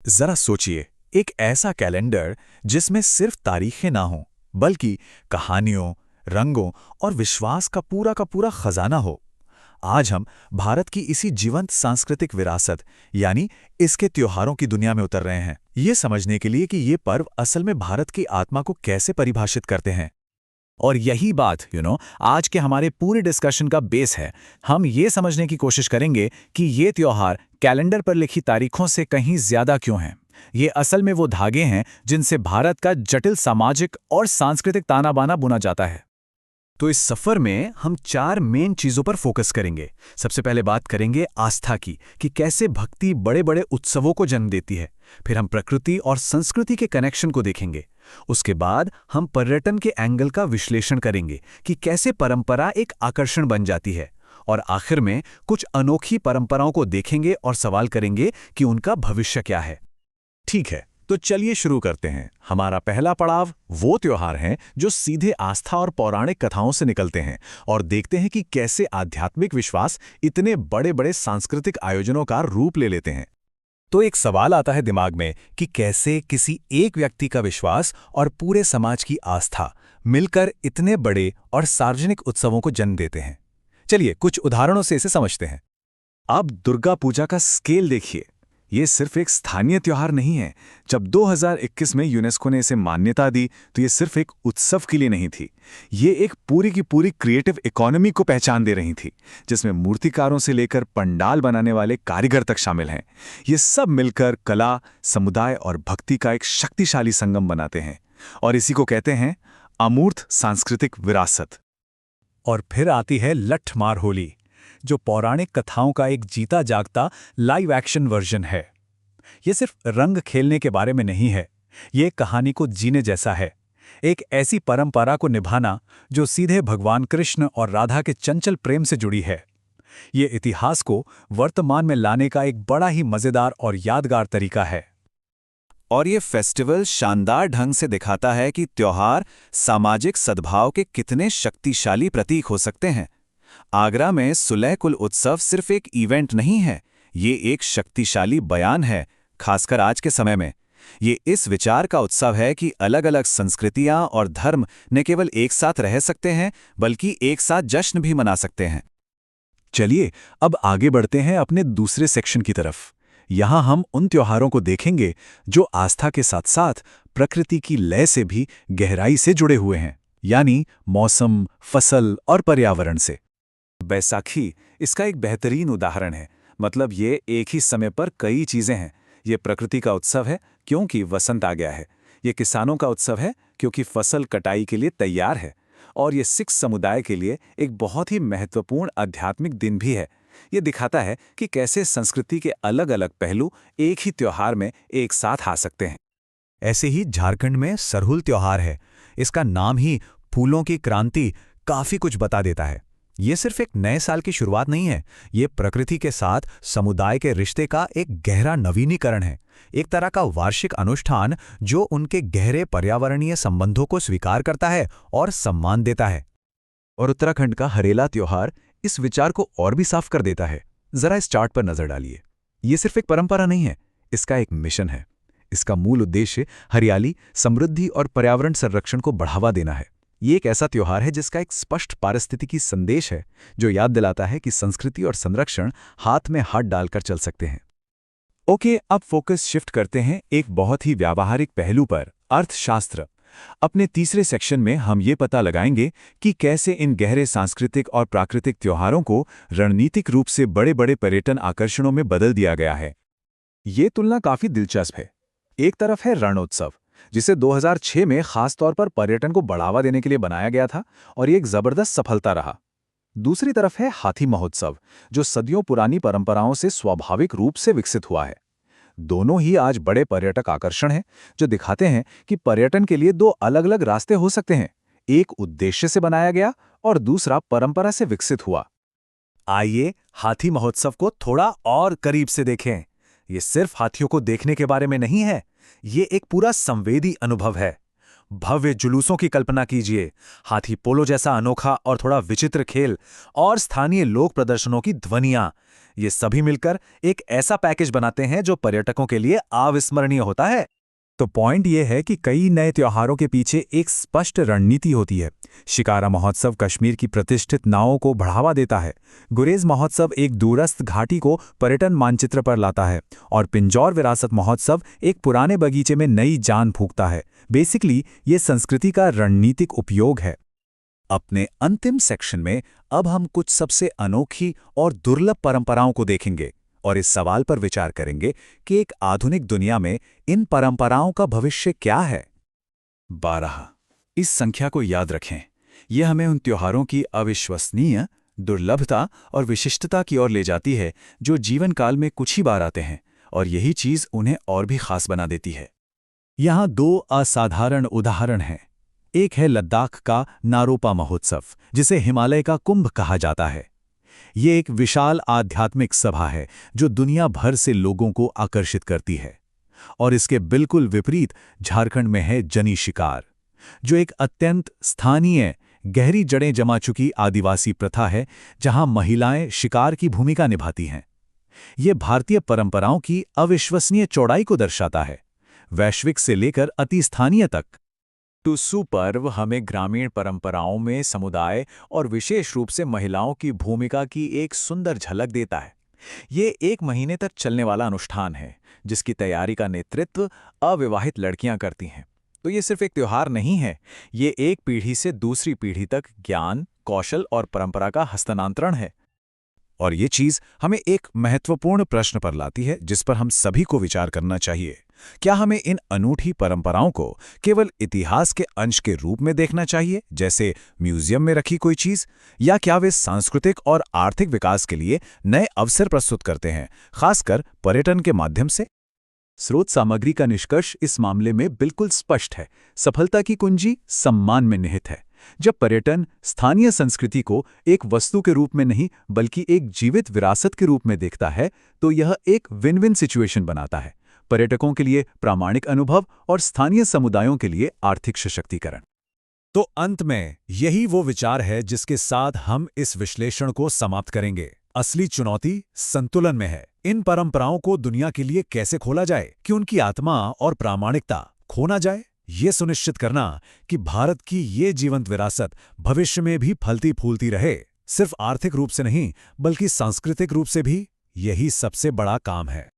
जरा सोचिए, एक ऐसा कैलेंडर जिसमें सिर्फ तारीखें ना हों, बल्कि कहानियों, रंगों और विश्वास का पूरा खजाना हो। आज हम भारत की इसी जीवंत सांस्कृतिक विरासत यानी इसके त्योहारों की दुनिया में उतर रहे हैं, ये समझने के लिए कि ये पर्व असल में भारत की आत्मा को कैसे परिभाषित करते हैं। और यही बात आज के हमारे पूरे डिस्कशन का बेस है। हम ये समझने की कोशिश करेंगे कि ये त्योहार कैलेंडर पर लिखी तारीखों से कहीं ज्यादा क्यों हैं। ये असल में वो धागे हैं जिनसे भारत का जटिल सामाजिक और सांस्कृतिक ताना बाना बुना जाता है। तो इस सफर में हम 4 मेन चीजों पर फोकस करेंगे। सबसे पहले बात करेंगे आस्था की, कि कैसे भक्ति बड़े बड़े उत्सवों को जन्म देती है। फिर हम प्रकृति और संस्कृति के कनेक्शन को देखेंगे। उसके बाद हम पर्यटन के एंगल का विश्लेषण करेंगे कि कैसे परंपरा एक आकर्षण बन जाती है। और आखिर में कुछ अनोखी परंपराओं को देखेंगे और सवाल करेंगे कि उनका भविष्य क्या है। ठीक है, तो चलिए शुरू करते हैं। हमारा पहला पड़ाव वो त्योहार हैं जो सीधे आस्था और पौराणिक कथाओं से निकलते हैं, और देखते हैं कि कैसे आध्यात्मिक विश्वास इतने बड़े बड़े सांस्कृतिक आयोजनों का रूप ले लेते हैं। तो एक सवाल आता है दिमाग में कि कैसे किसी एक व्यक्ति का विश्वास और पूरे समाज की आस्था मिलकर इतने बड़े और सार्वजनिक उत्सवों को जन्म देते हैं। चलिए कुछ उदाहरणों से इसे समझते हैं। अब दुर्गा पूजा का स्केल देखिए। ये सिर्फ एक स्थानीय त्योहार नहीं है। जब 2021 में यूनेस्को ने इसे मान्यता दी तो ये सिर्फ एक उत्सव के लिए नहीं थी, ये एक पूरी की पूरी क्रिएटिव इकोनॉमी को पहचान दे रही थी, जिसमें मूर्तिकारों से लेकर पंडाल बनाने वाले कारीगर तक शामिल हैं। ये सब मिलकर कला, समुदाय और भक्ति का एक शक्तिशाली संगम बनाते हैं, और इसी को कहते हैं अमूर्त सांस्कृतिक विरासत। और फिर आती है लठमार होली, जो पौराणिक कथाओं का एक जीता जागता लाइव एक्शन वर्जन है। ये सिर्फ रंग खेलने के बारे में नहीं है, ये कहानी को जीने जैसा है। एक ऐसी परंपरा को निभाना जो सीधे भगवान कृष्ण और राधा के चंचल प्रेम से जुड़ी है। ये इतिहास को वर्तमान में लाने का एक बड़ा ही मजेदार और यादगार तरीका है। और ये फेस्टिवल शानदार ढंग से दिखाता है कि त्योहार सामाजिक सद्भाव के कितने शक्तिशाली प्रतीक हो सकते हैं। आगरा में सुलह कुल उत्सव सिर्फ एक इवेंट नहीं है, ये एक शक्तिशाली बयान है, खासकर आज के समय में। ये इस विचार का उत्सव है कि अलग अलग संस्कृतियां और धर्म न केवल एक साथ रह सकते हैं, बल्कि एक साथ जश्न भी मना सकते हैं। चलिए अब आगे बढ़ते हैं अपने दूसरे सेक्शन की तरफ। यहाँ हम उन त्योहारों को देखेंगे जो आस्था के साथ साथ प्रकृति की लय से भी गहराई से जुड़े हुए हैं, यानी मौसम, फसल और पर्यावरण से। बैसाखी इसका एक बेहतरीन उदाहरण है। मतलब ये एक ही समय पर कई चीजें हैं। ये प्रकृति का उत्सव है क्योंकि वसंत आ गया है, ये किसानों का उत्सव है क्योंकि फसल कटाई के लिए तैयार है, और ये सिख समुदाय के लिए एक बहुत ही महत्वपूर्ण आध्यात्मिक दिन भी है। ये दिखाता है कि कैसे संस्कृति के अलग अलग पहलू एक ही त्योहार में एक साथ आ सकते हैं। ऐसे ही झारखंड में सरहुल त्योहार है। इसका नाम ही फूलों की क्रांति काफी कुछ बता देता है। ये सिर्फ एक नए साल की शुरुआत नहीं है, ये प्रकृति के साथ समुदाय के रिश्ते का एक गहरा नवीनीकरण है, एक तरह का वार्षिक अनुष्ठान जो उनके गहरे पर्यावरणीय संबंधों को स्वीकार करता है और सम्मान देता है। और उत्तराखंड का हरेला त्योहार इस विचार को और भी साफ कर देता है। जरा इस चार्ट पर नजर डालिए। ये सिर्फ एक परंपरा नहीं है, इसका एक मिशन है। इसका मूल उद्देश्य हरियाली, समृद्धि और पर्यावरण संरक्षण को बढ़ावा देना है। ये एक ऐसा त्योहार है जिसका एक स्पष्ट पारिस्थितिकी संदेश है, जो याद दिलाता है कि संस्कृति और संरक्षण हाथ में हाथ डालकर चल सकते हैं। ओके, अब फोकस शिफ्ट करते हैं एक बहुत ही व्यावहारिक पहलू पर, अर्थशास्त्र। अपने तीसरे सेक्शन में हम ये पता लगाएंगे कि कैसे इन गहरे सांस्कृतिक और प्राकृतिक त्योहारों को रणनीतिक रूप से बड़े बड़े पर्यटन आकर्षणों में बदल दिया गया है। ये तुलना काफी दिलचस्प है। एक तरफ है रणोत्सव, जिसे 2006 में खास तौर पर पर्यटन को बढ़ावा देने के लिए बनाया गया था, और ये एक जबरदस्त सफलता रहा। दूसरी तरफ है हाथी महोत्सव, जो सदियों पुरानी परंपराओं से स्वाभाविक रूप से विकसित हुआ है। दोनों ही आज बड़े पर्यटक आकर्षण हैं, जो दिखाते हैं कि पर्यटन के लिए दो अलग अलग रास्ते हो सकते हैं, एक उद्देश्य से बनाया गया और दूसरा परंपरा से विकसित हुआ। आइए हाथी महोत्सव को थोड़ा और करीब से देखें। ये सिर्फ हाथियों को देखने के बारे में नहीं है, ये एक पूरा संवेदी अनुभव है। भव्य जुलूसों की कल्पना कीजिए, हाथी पोलो जैसा अनोखा और थोड़ा विचित्र खेल, और स्थानीय लोक प्रदर्शनों की ध्वनियां। ये सभी मिलकर एक ऐसा पैकेज बनाते हैं जो पर्यटकों के लिए अविस्मरणीय होता है। तो पॉइंट ये है कि कई नए त्योहारों के पीछे एक स्पष्ट रणनीति होती है। शिकारा महोत्सव कश्मीर की प्रतिष्ठित नावों को बढ़ावा देता है, गुरेज महोत्सव एक दूरस्थ घाटी को पर्यटन मानचित्र पर लाता है, और पिंजौर विरासत महोत्सव एक पुराने बगीचे में नई जान फूंकता है। बेसिकली ये संस्कृति का रणनीतिक उपयोग है। अपने अंतिम सेक्शन में अब हम कुछ सबसे अनोखी और दुर्लभ परंपराओं को देखेंगे और इस सवाल पर विचार करेंगे कि एक आधुनिक दुनिया में इन परंपराओं का भविष्य क्या है। 12। इस संख्या को याद रखें। यह हमें उन त्योहारों की अविश्वसनीय दुर्लभता और विशिष्टता की ओर ले जाती है जो जीवन काल में कुछ ही बार आते हैं, और यही चीज उन्हें और भी खास बना देती है। यहाँ दो असाधारण उदाहरण हैं। एक है लद्दाख का नारोपा महोत्सव, जिसे हिमालय का कुंभ कहा जाता है। ये एक विशाल आध्यात्मिक सभा है जो दुनिया भर से लोगों को आकर्षित करती है। और इसके बिल्कुल विपरीत झारखंड में है जनी शिकार, जो एक अत्यंत स्थानीय गहरी जड़ें जमा चुकी आदिवासी प्रथा है जहां महिलाएं शिकार की भूमिका निभाती हैं। ये भारतीय परंपराओं की अविश्वसनीय चौड़ाई को दर्शाता है, वैश्विक से लेकर अति स्थानीय तक। टुस्सू पर्व हमें ग्रामीण परंपराओं में समुदाय और विशेष रूप से महिलाओं की भूमिका की एक सुंदर झलक देता है। ये 1 महीने तक चलने वाला अनुष्ठान है जिसकी तैयारी का नेतृत्व अविवाहित लड़कियां करती हैं। तो ये सिर्फ एक त्योहार नहीं है, ये एक पीढ़ी से दूसरी पीढ़ी तक ज्ञान, कौशल और परंपरा का हस्तांतरण है। और ये चीज हमें एक महत्वपूर्ण प्रश्न पर लाती है जिस पर हम सभी को विचार करना चाहिए। क्या हमें इन अनूठी परंपराओं को केवल इतिहास के अंश के रूप में देखना चाहिए, जैसे म्यूजियम में रखी कोई चीज, या क्या वे सांस्कृतिक और आर्थिक विकास के लिए नए अवसर प्रस्तुत करते हैं, खासकर पर्यटन के माध्यम से? स्रोत सामग्री का निष्कर्ष इस मामले में बिल्कुल स्पष्ट है। सफलता की कुंजी सम्मान में निहित है। जब पर्यटन स्थानीय संस्कृति को एक वस्तु के रूप में नहीं बल्कि एक जीवित विरासत के रूप में देखता है, तो यह एक विन विन सिचुएशन बनाता है, पर्यटकों के लिए प्रामाणिक अनुभव और स्थानीय समुदायों के लिए आर्थिक सशक्तिकरण। तो अंत में यही वो विचार है जिसके साथ हम इस विश्लेषण को समाप्त करेंगे। असली चुनौती संतुलन में है। इन परंपराओं को दुनिया के लिए कैसे खोला जाए कि उनकी आत्मा और प्रामाणिकता खो ना जाए। ये सुनिश्चित करना कि भारत की ये जीवंत विरासत भविष्य में भी फलती फूलती रहे, सिर्फ आर्थिक रूप से नहीं बल्कि सांस्कृतिक रूप से भी, यही सबसे बड़ा काम है।